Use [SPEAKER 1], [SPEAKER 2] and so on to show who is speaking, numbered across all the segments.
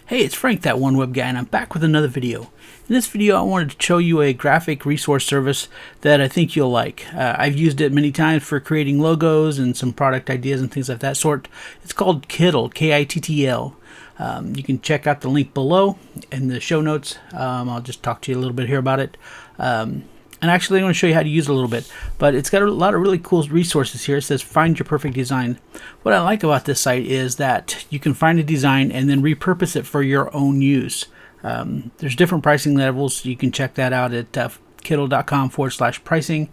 [SPEAKER 1] Hey, it's Frank, that one web guy, and I'm back with another video. In this video, I wanted to show you a graphic resource service that I think you'll like. I've used it many times for creating logos and some product ideas and things of that sort. It's called Kittl, K-I-T-T-L. You can check out the link below in the show notes. I'll just talk to you a little bit here about it. And actually, I'm going to show you how to use it a little bit. But it's got a lot of really cool resources here. It says, find your perfect design. What I like about this site is that you can find a design and then repurpose it for your own use. There's different pricing levels. You can check that out at kittl.com/pricing.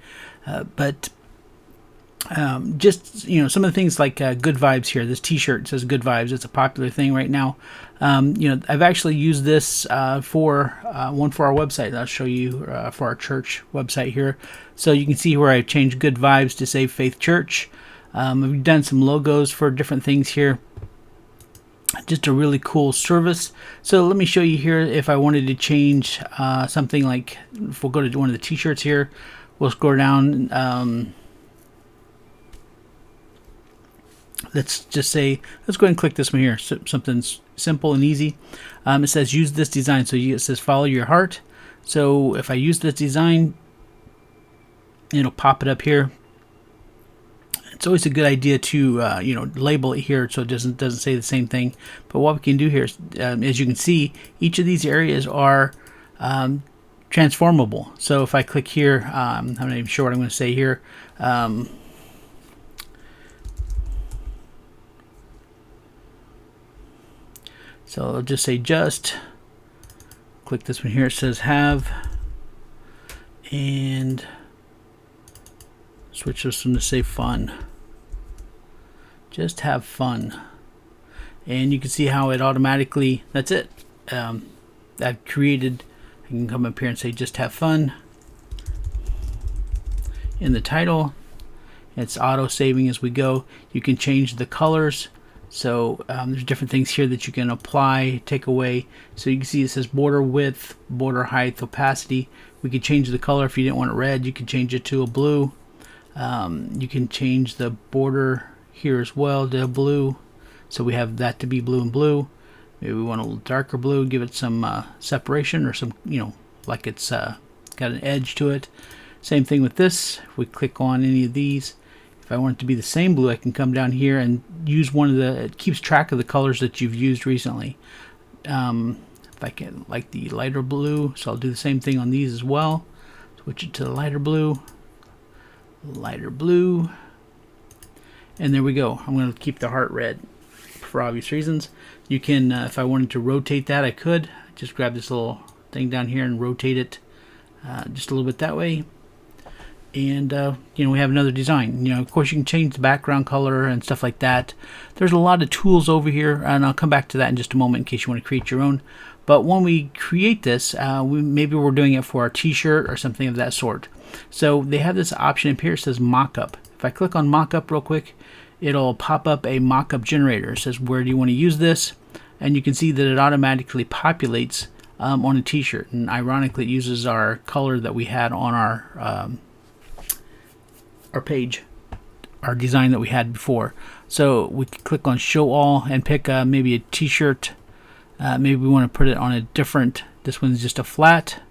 [SPEAKER 1] Just, some of the things like good vibes here. This t-shirt says good vibes. It's a popular thing right now. I've actually used this for one for our website. I'll show you for our church website here. So you can see where I changed good vibes to Save Faith Church. I've done some logos for different things here. Just a really cool service. So let me show you here if I wanted to change something like, if we'll go to one of the t-shirts here, we'll scroll down. Let's just say, let's go ahead and click this one here. Something simple and easy. It says use this design. So it says follow your heart. So if I use this design, it'll pop it up here. It's always a good idea to label it here so it doesn't say the same thing. But what we can do here is, as you can see, each of these areas are transformable. So if I click here, I'm not even sure what I'm going to say here. So I'll just say click this one here. It says have, and switch this one to say fun. Just have fun. And you can see how it automatically, that's it. I've created, I can come up here and say just have fun. In the title, it's auto saving as we go. You can change the colors. So there's different things here that you can apply, take away. So you can see it says border width, border height, opacity. We could change the color. If you didn't want it red, you could change it to a blue. You can change the border here as well to blue. So we have that to be blue and blue. Maybe we want a little darker blue, give it some separation or some, like it's got an edge to it. Same thing with this. If we click on any of these, if I want it to be the same blue, I can come down here and use one of the, it keeps track of the colors that you've used recently. If I can, like the lighter blue, so I'll do the same thing on these as well. Switch it to the lighter blue, and there we go. I'm going to keep the heart red for obvious reasons. You can, if I wanted to rotate that, I could. Just grab this little thing down here and rotate it just a little bit that way. And we have another design. Of course, you can change the background color and stuff like that. There's a lot of tools over here, and I'll come back to that in just a moment in case you want to create your own. But when we create this, maybe we're doing it for our t-shirt or something of that sort. So they have this option up here. It says mockup. If I click on mockup real quick, it'll pop up a mockup generator. It says where do you want to use this, and you can see that it automatically populates on a t-shirt. And ironically, it uses our color that we had on our page, our design that we had before. So we can click on show all and pick maybe a t-shirt. Maybe we want to put it on a different, this one's just a flat.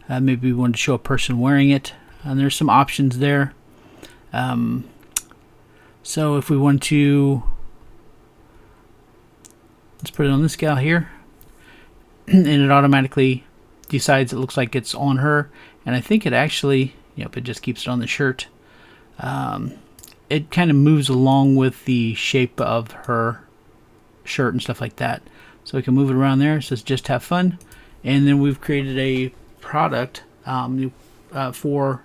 [SPEAKER 1] Maybe we want to show a person wearing it, and there's some options there. So if we want to, let's put it on this gal here, and it automatically decides it looks like it's on her. And I think it actually, yep, it just keeps it on the shirt. It kind of moves along with the shape of her shirt and stuff like that. So we can move it around there. It says just have fun. And then we've created a product for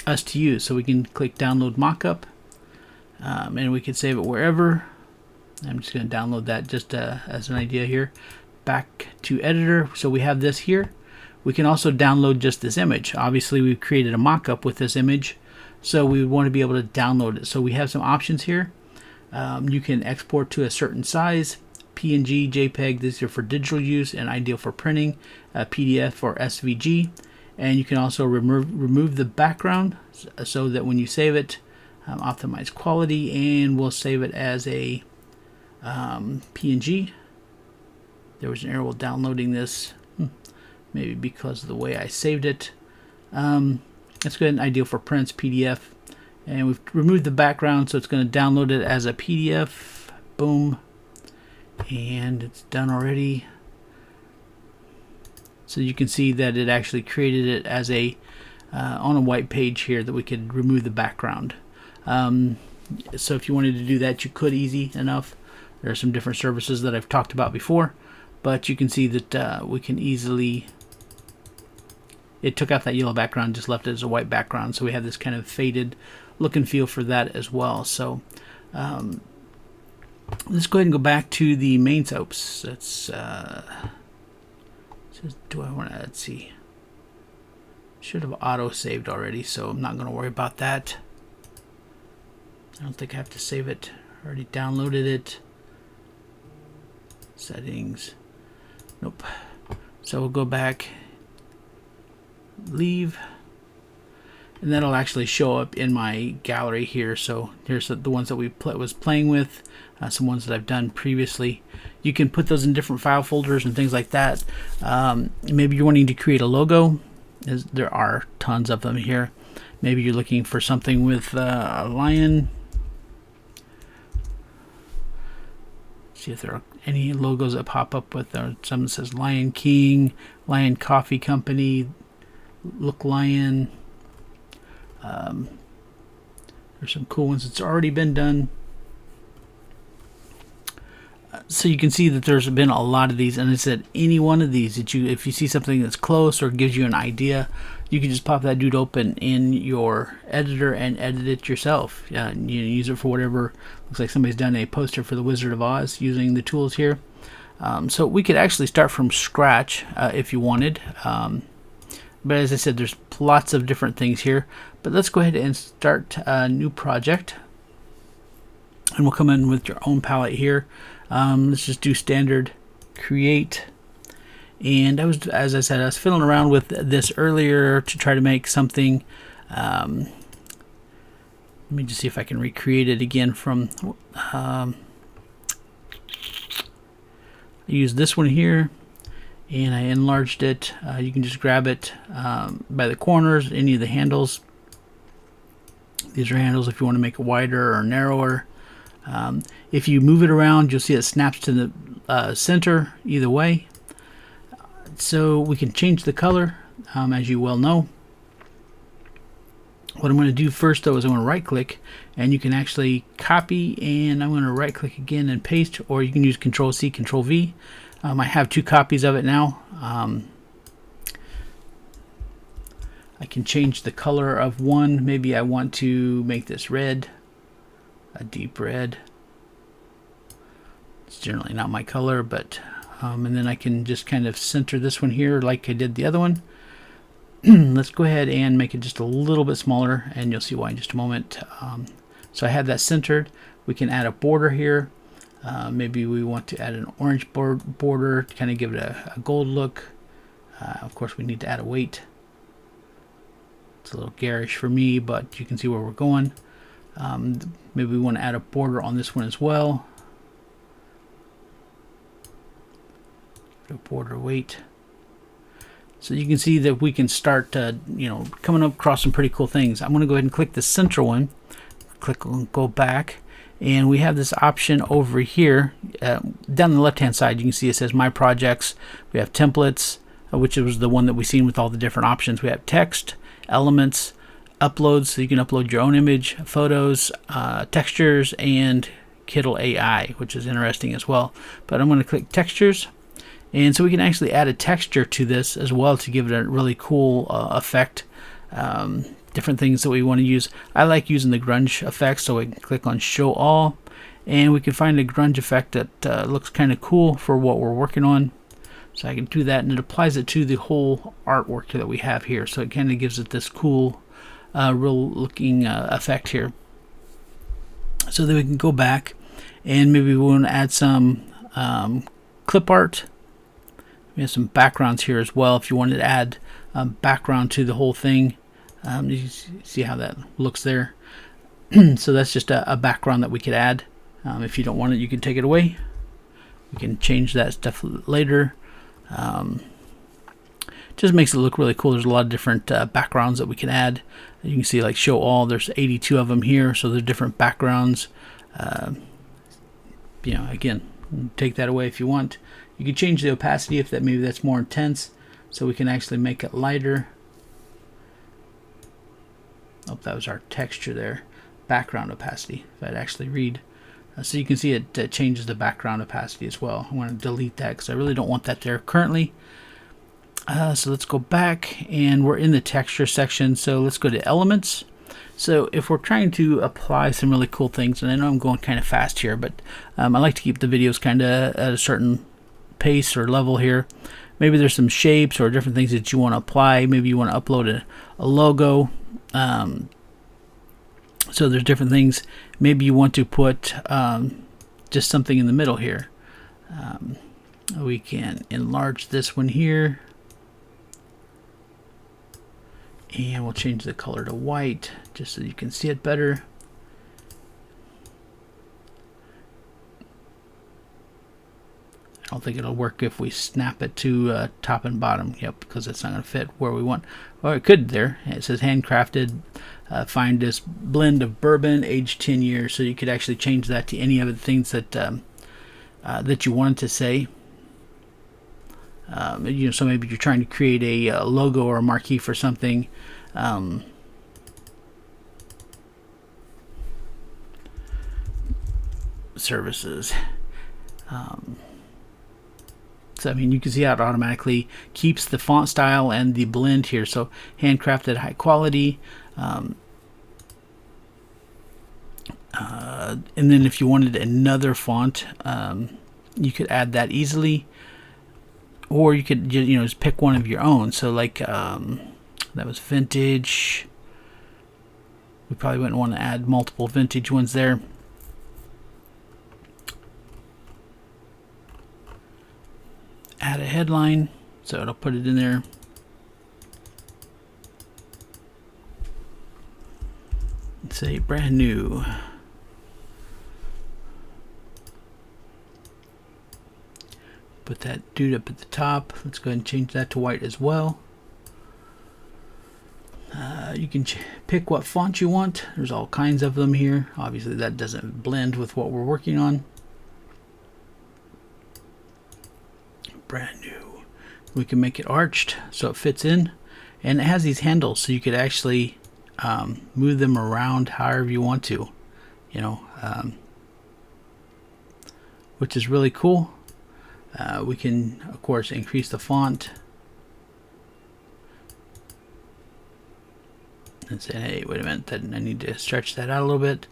[SPEAKER 1] us to use. So we can click download mockup, and we can save it wherever. I'm just going to download that just as an idea here. Back to editor. So we have this here. We can also download just this image. Obviously, we've created a mockup with this image, so we want to be able to download it. So we have some options here. You can export to a certain size, PNG, JPEG. These are for digital use and ideal for printing, PDF or SVG. And you can also remove the background so that when you save it, optimize quality, and we'll save it as a PNG. There was an error while downloading this. Maybe because of the way I saved it. That's good and ideal for prints, PDF. And we've removed the background, so it's going to download it as a PDF. Boom. And it's done already. So you can see that it actually created it as a on a white page here that we could remove the background. So if you wanted to do that, you could easy enough. There are some different services that I've talked about before, but you can see that we can easily, it took out that yellow background, just left it as a white background, so we have this kind of faded look and feel for that as well. So let's go ahead and go back to the main soaps. Let's do I want to, let's see, should have auto saved already, so I'm not going to worry about that. I don't think I have to save it. I already downloaded it. Settings. Nope. So we'll go back, leave, and that'll actually show up in my gallery here. So here's the ones that we was playing with, some ones that I've done previously. You can put those in different file folders and things like that. Maybe you're wanting to create a logo. There are tons of them here. Maybe you're looking for something with a lion. See if there are any logos that pop up with some that says Lion King, Lion Coffee Company, Look Lion. There's some cool ones that's already been done. So you can see that there's been a lot of these, and it said any one of these that you, if you see something that's close or gives you an idea, you can just pop that dude open in your editor and edit it yourself. You use it for whatever. Looks like somebody's done a poster for the Wizard of Oz using the tools here. So we could actually start from scratch if you wanted. But as I said, there's lots of different things here. But let's go ahead and start a new project. And we'll come in with your own palette here. Let's just do standard create. And as I said, I was fiddling around with this earlier to try to make something. Let me just see if I can recreate it again from. I used this one here, and I enlarged it. You can just grab it by the corners, any of the handles. These are handles if you want to make it wider or narrower. If you move it around, you'll see it snaps to the center either way. So we can change the color, as you well know. What I'm going to do first, though, is I'm going to right click, and you can actually copy, and I'm going to right click again and paste, or you can use Control C, Control V. I have 2 copies of it now. I can change the color of one. Maybe I want to make this red, a deep red. It's generally not my color, but and then I can just kind of center this one here like I did the other one. Let's go ahead and make it just a little bit smaller, and you'll see why in just a moment. So I have that centered. We can add a border here. Maybe we want to add an orange border to kind of give it a gold look. Of course, we need to add a weight. It's a little garish for me, but you can see where we're going. Maybe we want to add a border on this one as well. A border weight. So you can see that we can start coming across some pretty cool things. I'm going to go ahead and click the central one, click on go back, and we have this option over here down the left hand side. You can see it says my projects. We have templates, which was the one that we've seen with all the different options. We have text, elements, uploads, so you can upload your own image, photos, textures, and Kittl AI, which is interesting as well. But I'm going to click textures. And so we can actually add a texture to this as well to give it a really cool effect. Different things that we want to use. I like using the grunge effect, so we can click on show all, and we can find a grunge effect that looks kind of cool for what we're working on. So I can do that, and it applies it to the whole artwork that we have here. So it kind of gives it this cool, real looking effect here. So then we can go back, and maybe we want to add some clip art. We have some backgrounds here as well if you wanted to add background to the whole thing. You see how that looks there. So that's just a background that we could add. If you don't want it, you can take it away. We can change that stuff later. Just makes it look really cool. There's a lot of different backgrounds that we can add. You can see like show all. There's 82 of them here, so there's different backgrounds. Again, take that away if you want. You can change the opacity if maybe that's more intense, so we can actually make it lighter. Oh, that was our texture there. Background opacity. If I'd actually read. So you can see it changes the background opacity as well. I want to delete that because I really don't want that there currently. So let's go back, and we're in the texture section. So let's go to elements. So if we're trying to apply some really cool things, and I know I'm going kind of fast here, but I like to keep the videos kind of at a certain pace or level here. Maybe there's some shapes or different things that you want to apply. Maybe you want to upload a logo. So there's different things. Maybe you want to put just something in the middle here. We can enlarge this one here. And we'll change the color to white just so you can see it better. I don't think it'll work if we snap it to top and bottom. Yep, because it's not going to fit where we want. Well, it could there. It says handcrafted. Find this blend of bourbon, aged 10 years. So you could actually change that to any of the things that that you wanted to say. So maybe you're trying to create a logo or a marquee for something. Services. So I mean, you can see how it automatically keeps the font style and the blend here. So handcrafted, high quality. And then if you wanted another font, you could add that easily. Or you could just pick one of your own. So like that was vintage. We probably wouldn't want to add multiple vintage ones there. Add a headline, so it'll put it in there. Let's say brand new. Put that dude up at the top. Let's go ahead and change that to white as well. You can pick what font you want. There's all kinds of them here. Obviously that doesn't blend with what we're working on. Brand new. We can make it arched so it fits in, and it has these handles so you could actually move them around however you want to, which is really cool. We can of course increase the font and say, hey, wait a minute, I need to stretch that out a little bit.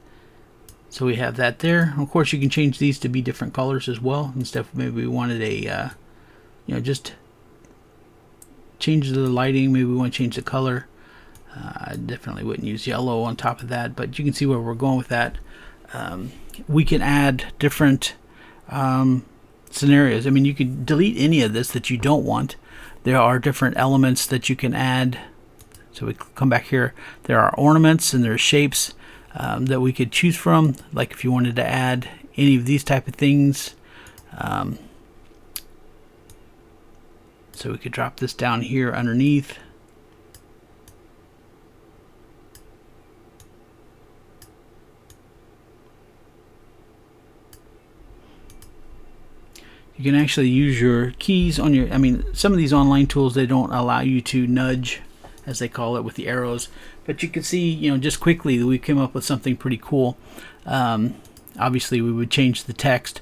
[SPEAKER 1] So we have that there. Of course you can change these to be different colors as well. Instead of maybe we wanted a just change the lighting, maybe we want to change the color. I definitely wouldn't use yellow on top of that, but you can see where we're going with that. We can add different scenarios. I mean, you could delete any of this that you don't want. There are different elements that you can add. So we come back here. There are ornaments and there are shapes that we could choose from. Like if you wanted to add any of these type of things. So we could drop this down here underneath. You can actually use your keys on your, some of these online tools, they don't allow you to nudge, as they call it, with the arrows. But you can see, just quickly that we came up with something pretty cool. Obviously, we would change the text.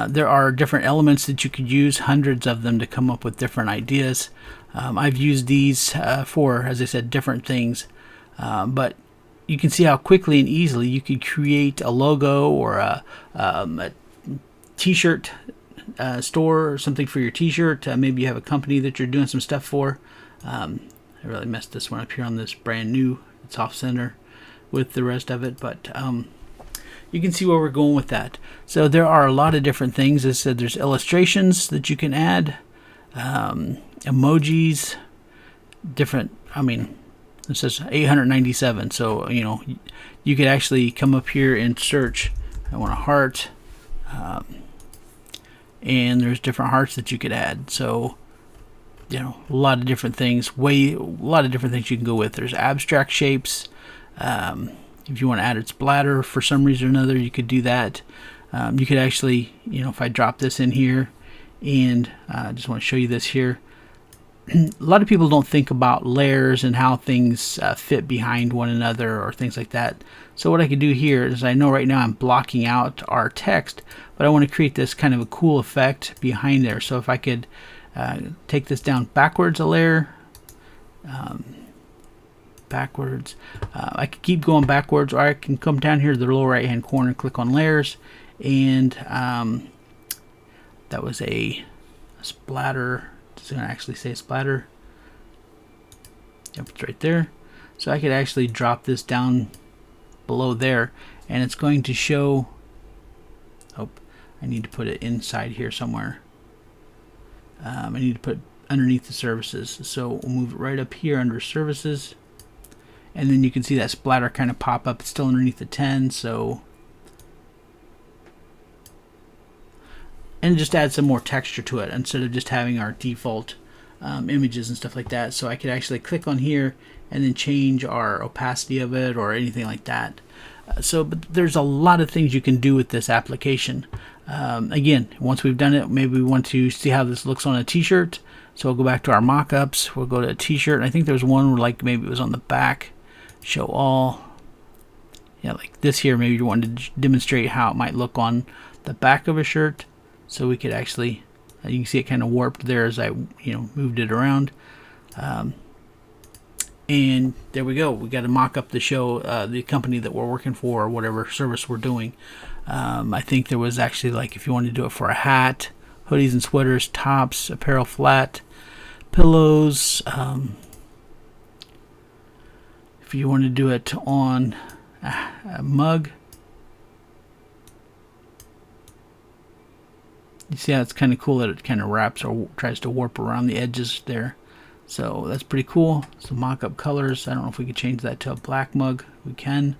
[SPEAKER 1] There are different elements that you could use, hundreds of them, to come up with different ideas. I've used these for, as I said, different things. But you can see how quickly and easily you could create a logo or a t-shirt store or something for your t-shirt. Maybe you have a company that you're doing some stuff for. I really messed this one up here on this brand new. It's off center with the rest of it, but you can see where we're going with that. So there are a lot of different things. As I said, there's illustrations that you can add, emojis, different, it says 897. So, you could actually come up here and search. I want a heart. and there's different hearts that you could add. So, you know, a lot of different things. A lot of different things you can go with. There's abstract shapes. If you want to add its bladder for some reason or another, you could do that. You could actually, you know, if I drop this in here, and I just want to show you this here. A lot of people don't think about layers and how things fit behind one another or things like that. So what I could do here is, I know right now I'm blocking out our text, but I want to create this kind of a cool effect behind there. So if I could take this down backwards a layer, backwards, I could keep going backwards, or I can come down here to the lower right hand corner and click on layers, and that was a splatter. It's going to actually say splatter. Yep, it's right there. So I could actually drop this down below there, and it's going to show. Oh, I need to put it inside here somewhere. I need to put underneath the services. So we'll move it right up here under services, and then you can see that splatter kind of pop up. It's still underneath the 10, so. And just add some more texture to it instead of just having our default images and stuff like that. So I could actually click on here and then change our opacity of it or anything like that. But there's a lot of things you can do with this application. Again, once we've done it, maybe we want to see how this looks on a t-shirt. So we'll go back to our mock-ups. We'll go to a t-shirt. And I think there's one where, like, maybe it was on the back. Show all. Yeah, like this here. Maybe you wanted to demonstrate how it might look on the back of a shirt. So we could actually, you can see it kind of warped there as I, moved it around. And there we go. We got a mock-up to show the company that we're working for or whatever service we're doing. I think there was actually, like, if you want to do it for a hat, hoodies and sweaters, tops, apparel flat, pillows. If you want to do it on a mug. You see how it's kind of cool that it kind of wraps or tries to warp around the edges there. So that's pretty cool. Some mock-up colors. I don't know if we could change that to a black mug. We can.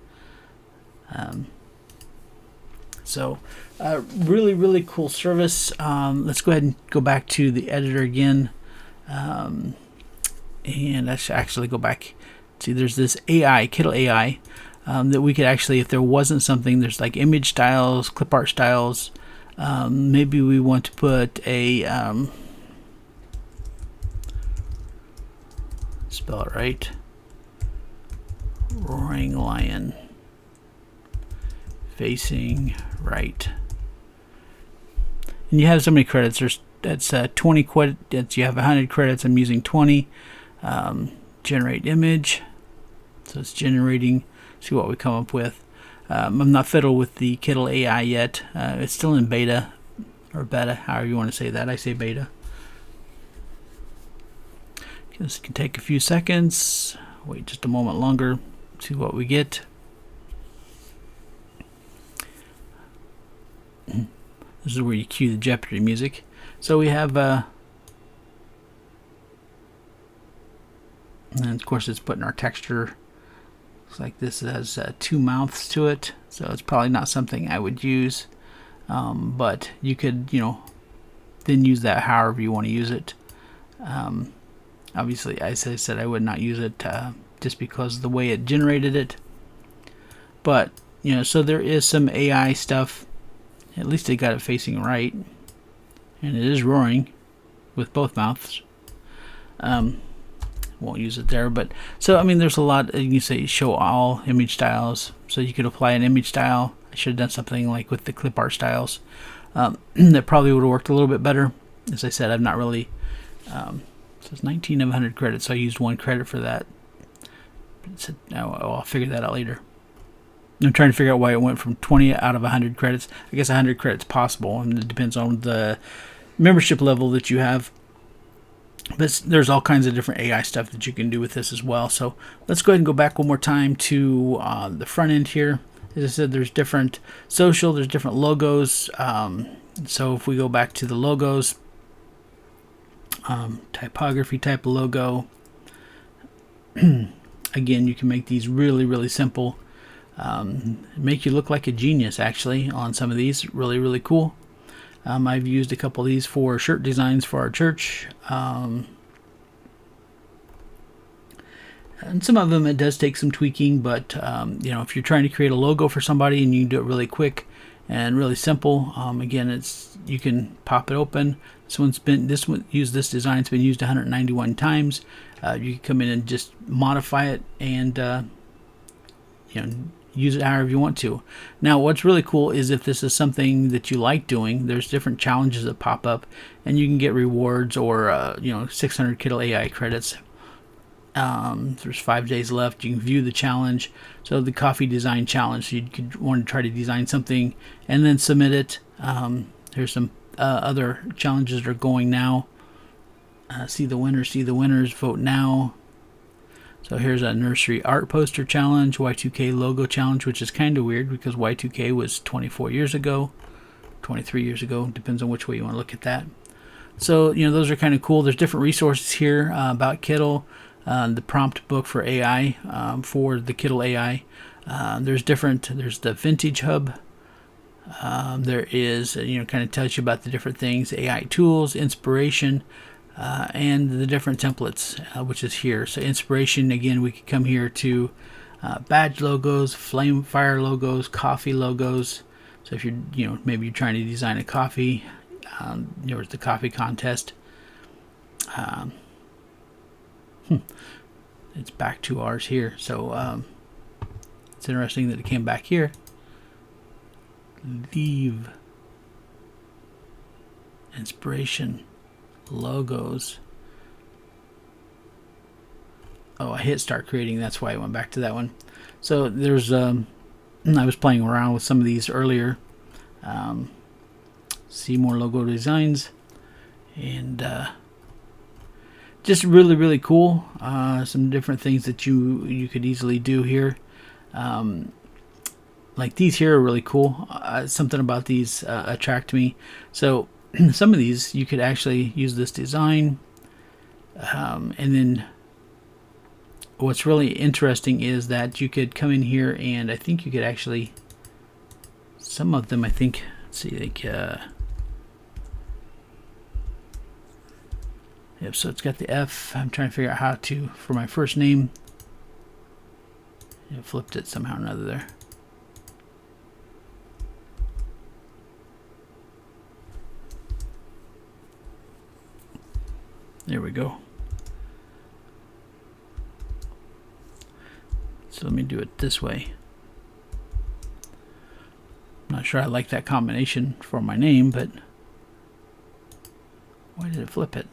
[SPEAKER 1] Really, really cool service. Let's go ahead and go back to the editor again. And let's actually go back. See, there's this AI, Kittl AI, that we could actually, if there wasn't something, there's like image styles, clip art styles. Maybe we want to put a spell it right, roaring lion facing right, and you have so many credits. That's 20 credits. You have 100 credits. I'm using 20. Generate image, so it's generating. See what we come up with. I'm not fiddled with the Kittl AI yet. It's still in beta, or beta, however you want to say that. I say beta. This can take a few seconds. Wait just a moment longer. See what we get. This is where you cue the Jeopardy music. So we have, and of course it's putting our texture. Looks like this has 2 mouths to it, so it's probably not something I would use. But you could, then use that however you want to use it. Obviously, as I said, I would not use it just because of the way it generated it. But, so there is some AI stuff. At least they got it facing right. And it is roaring with both mouths. Won't use it there, but so I mean there's a lot. You can say show all image styles, so you could apply an image style. I should have done something like with the clip art styles. That probably would have worked a little bit better. As I said, I've not really so it's 19 of 100 credits, so I used 1 credit for that. I'll figure that out later. I'm trying to figure out why it went from 20 out of 100 credits. I guess 100 credits possible, and it depends on the membership level that you have. But there's all kinds of different AI stuff that you can do with this as well. So let's go ahead and go back one more time to the front end here. As I said, there's different social, there's different logos. So if we go back to the logos, typography type of logo. Again, you can make these really, really simple. Make you look like a genius actually on some of these. Really, really cool. I've used a couple of these for shirt designs for our church. And some of them it does take some tweaking, but if you're trying to create a logo for somebody and you can do it really quick and really simple, again, you can pop it open. This design's been used 191 times. You can come in and just modify it and use it however you want to. Now, what's really cool is if this is something that you like doing, there's different challenges that pop up, and you can get rewards or 600 Kittl AI credits. There's 5 days left. You can view the challenge. So the coffee design challenge, so you could want to try to design something and then submit it. There's some other challenges that are going now. See the winners, vote now. So here's a nursery art poster challenge, Y2K logo challenge, which is kind of weird because Y2K was 24 years ago, 23 years ago, depends on which way you want to look at that. So, those are kind of cool. There's different resources here about Kittl. The prompt book for AI, for the Kittl AI. There's the Vintage Hub. There is, kind of tells you about the different things, AI tools, inspiration, and the different templates, which is here. So inspiration, again, we could come here to badge logos, flame fire logos, coffee logos. So if maybe you're trying to design a coffee, there's the coffee contest. It's back to ours here, so it's interesting that it came back here. Leave, inspiration, logos. Oh, I hit start creating, that's why I went back to that one. So there's I was playing around with some of these earlier. See more logo designs, and just really, really cool. Some different things that you could easily do here. Like these here are really cool. Something about these attract me. So some of these you could actually use this design. And then what's really interesting is that you could come in here and I think you could actually, some of them I think, let's see, like yep, so it's got the F. I'm trying to figure out how to, for my first name. I flipped it somehow or another there. There we go. So let me do it this way. I'm not sure I like that combination for my name, but why did it flip it?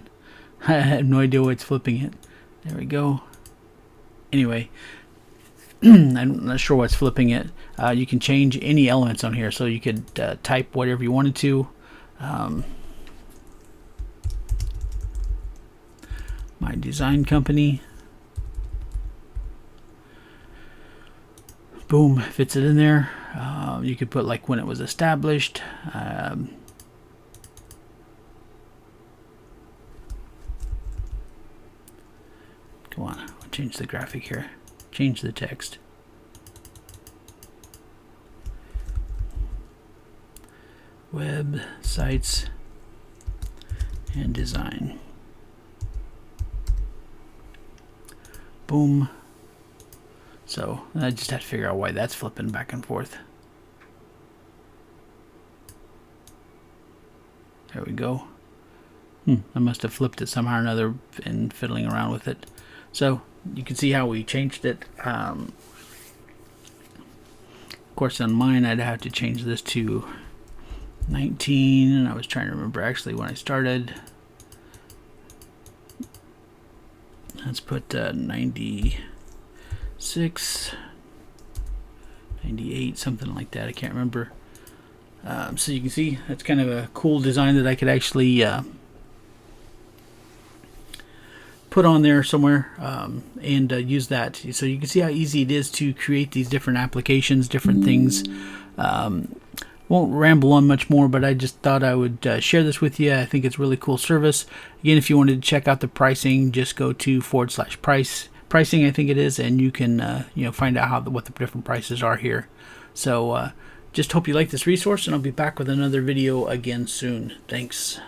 [SPEAKER 1] I have no idea why it's flipping it. There we go. Anyway, I'm not sure what's flipping it. You can change any elements on here, so you could type whatever you wanted to. My design company. Boom, fits it in there. You could put like when it was established. Come on, I'll change the graphic here. Change the text. Web, sites, and design. Boom. So I just have to figure out why that's flipping back and forth. There we go. I must have flipped it somehow or another and fiddling around with it. So you can see how we changed it. Of course, on mine, I'd have to change this to 19. And I was trying to remember actually when I started. Let's put 96, 98, something like that. I can't remember. So you can see that's kind of a cool design that I could actually put on there somewhere and use that. So you can see how easy it is to create these different applications, different things. Won't ramble on much more, but I just thought I would share this with you. I think it's a really cool service. Again, if you wanted to check out the pricing, just go to /pricing, I think it is, and you can find out what the different prices are here. So Just hope you like this resource, and I'll be back with another video again soon. Thanks.